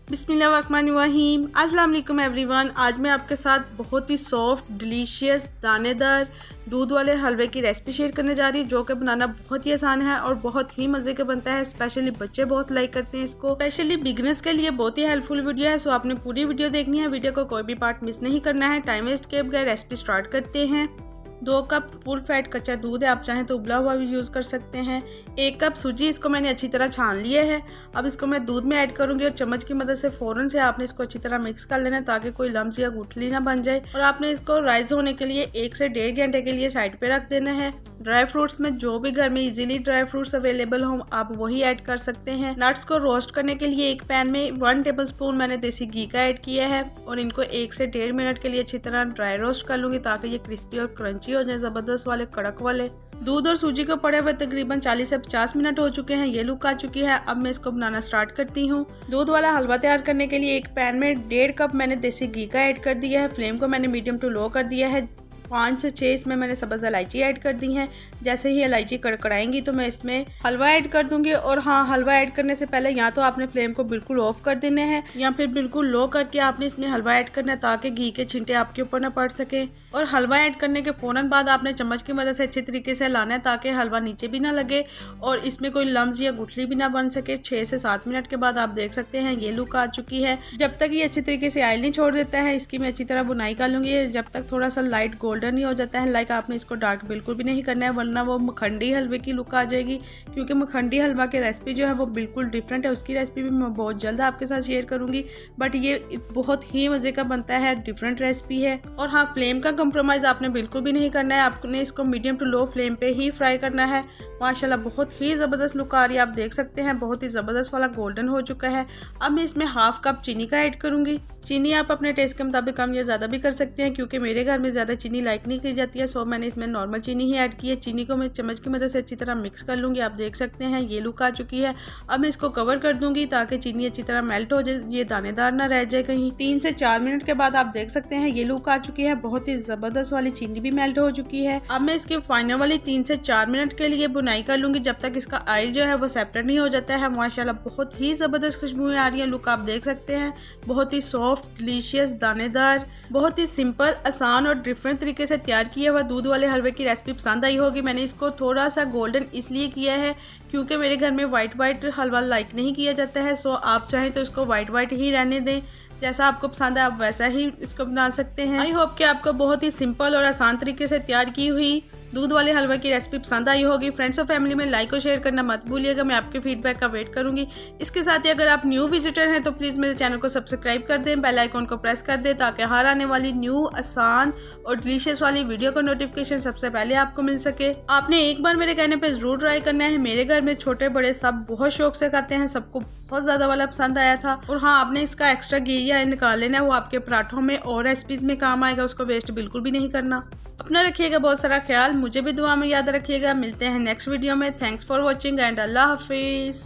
बिस्मिल्लाहिर्रहमानिर्रहीम। अस्सलाम वालेकुम एवरीवन। आज मैं आपके साथ बहुत ही सॉफ्ट डिलीशियस दानेदार दूध वाले हलवे की रेसिपी शेयर करने जा रही हूँ, जो कि बनाना बहुत ही आसान है और बहुत ही मज़े का बनता है। स्पेशली बच्चे बहुत लाइक करते हैं इसको। स्पेशली बिगिनर्स के लिए बहुत ही हेल्पफुल वीडियो है, सो आपने पूरी वीडियो देखनी है। वीडियो को कोई भी पार्ट मिस नहीं करना है। टाइम वेस्ट किए बगैर रेसिपी स्टार्ट करते हैं। 2 कप फुल फैट कच्चा दूध है, आप चाहें तो उबला हुआ भी यूज़ कर सकते हैं। 1 कप सूजी, इसको मैंने अच्छी तरह छान लिया है। अब इसको मैं दूध में ऐड करूंगी और चम्मच की मदद से फ़ौरन से आपने इसको अच्छी तरह मिक्स कर लेना है, ताकि कोई लम्स या गुठली ना बन जाए। और आपने इसको राइज होने के लिए 1 से 1.5 घंटे के लिए साइड पे रख देना है। ड्राई फ्रूट्स में जो भी घर में इजीली ड्राई फ्रूट्स अवेलेबल हो, आप वही ऐड कर सकते हैं। नट्स को रोस्ट करने के लिए एक पैन में 1 टेबलस्पून मैंने देसी घी का ऐड किया है और इनको 1 से 1.5 मिनट के लिए अच्छी तरह ड्राई रोस्ट कर लूंगी, ताकि ये क्रिस्पी और क्रंची हो जाए, जबरदस्त वाले कड़क वाले। दूध और सूजी को पड़े हुए तकरीबन 40 से 50 मिनट हो चुके हैं। ये लुक आ चुकी है। अब मैं इसको बनाना स्टार्ट करती हूँ। दूध वाला हलवा तैयार करने के लिए एक पैन में 1.5 कप मैंने देसी घी का ऐड कर दिया है। फ्लेम को मैंने मीडियम टू लो कर दिया है। 5 से 6 इसमें मैंने सब्ज़ इलायची ऐड कर दी हैं। जैसे ही इलायची कड़कड़ाएंगी तो मैं इसमें हलवा ऐड कर दूंगी। और हाँ, हलवा ऐड करने से पहले या तो आपने फ्लेम को बिल्कुल ऑफ कर देने हैं या फिर बिल्कुल लो करके आपने इसमें हलवा ऐड करना है, ताकि घी के छिंटे आपके ऊपर ना पड़ सके। और हलवा ऐड करने के फ़ौरन बाद आपने चम्मच की मदद से अच्छे तरीके से लाना है, ताकि हलवा नीचे भी ना लगे और इसमें कोई लम्स या गुठली भी ना बन सके। 6 से 7 मिनट के बाद आप देख सकते हैं ये लुक आ चुकी है। जब तक ये अच्छी तरीके से ऑयल नहीं छोड़ देता है, इसकी मैं अच्छी तरह बुनाई कर लूँगी। जब तक थोड़ा सा लाइट गोल्डन नहीं हो जाता है, लाइक आपने इसको डार्क बिल्कुल भी नहीं करना है, वरना वो मखंडी हलवे की लुक आ जाएगी। क्योंकि मखंडी हलवा की रेसिपी जो है वो बिल्कुल डिफरेंट है। उसकी रेसिपी भी मैं बहुत जल्द आपके साथ शेयर करूँगी, बट ये बहुत ही मज़े का बनता है, डिफरेंट रेसिपी है। और हाँ, फ्लेम का कंप्रोमाइज़ आपने बिल्कुल भी नहीं करना है। आपने इसको मीडियम टू लो फ्लेम पे ही फ्राई करना है। माशाल्लाह बहुत ही ज़बरदस्त लुक आ रही है, आप देख सकते हैं। बहुत ही ज़बरदस्त वाला गोल्डन हो चुका है। अब मैं इसमें 1/2 कप चीनी का ऐड करूँगी। चीनी आप अपने टेस्ट के मुताबिक कम या ज़्यादा भी कर सकते हैं, क्योंकि मेरे घर में ज़्यादा चीनी लाइक नहीं की जाती है, सो मैंने इसमें नॉर्मल चीनी ही ऐड की है। चीनी को मैं चम्मच की मदद से अच्छी तरह मिक्स कर लूँगी। आप देख सकते हैं ये लुक आ चुकी है। अब मैं इसको कवर कर दूँगी, ताकि चीनी अच्छी तरह मेल्ट हो जाए, ये दानेदार ना रह जाए कहीं। 3 से 4 मिनट के बाद आप देख सकते हैं ये लुक आ चुकी है। बहुत ही ज़बरदस्त वाली चीनी भी मेल्ट हो चुकी है। अब मैं इसके फाइनल वाली 3 से 4 मिनट के लिए बुनाई कर लूँगी, जब तक इसका ऑयल जो है वो सेपरेट नहीं हो जाता है। माशाल्लाह बहुत ही ज़बरदस्त खुशबू आ रही है। लुक आप देख सकते हैं। बहुत ही सॉफ्ट डिलीशियस दानेदार, बहुत ही सिंपल, आसान और डिफरेंट तरीके से तैयार किया हुआ दूध वाले हलवे की रेसिपी पसंद आई होगी। मैंने इसको थोड़ा सा गोल्डन इसलिए किया है क्योंकि मेरे घर में वाइट हलवा लाइक नहीं किया जाता है। सो आप चाहें तो इसको वाइट ही रहने दें। जैसा आपको पसंद है आप वैसा ही इसको बना सकते हैं। आई होप कि आपको बहुत ही सिंपल और आसान तरीके से तैयार की हुई दूध वाले हलवे की रेसिपी पसंद आई होगी। फ्रेंड्स और फैमिली में लाइक और शेयर करना मत भूलिएगा। मैं आपके फीडबैक का वेट करूंगी। इसके साथ ही अगर आप न्यू विजिटर हैं तो प्लीज़ मेरे चैनल को सब्सक्राइब कर दें, बेल आइकॉन को प्रेस कर दें, ताकि हर आने वाली न्यू आसान और डिलीशियस वाली वीडियो का नोटिफिकेशन सबसे पहले आपको मिल सके। आपने एक बार मेरे कहने पर जरूर ट्राई करना है। मेरे घर में छोटे बड़े सब बहुत शौक से खाते हैं, सबको बहुत ज़्यादा वाला पसंद आया था। और हाँ, आपने इसका एक्स्ट्रा घी या निकाल लेना है, वो आपके पराठों में और रेसिपीज़ में काम आएगा। उसको वेस्ट बिल्कुल भी नहीं करना। अपना रखिएगा बहुत सारा ख्याल, मुझे भी दुआ में याद रखिएगा। मिलते हैं नेक्स्ट वीडियो में। थैंक्स फॉर वॉचिंग एंड अल्लाह हाफिज़।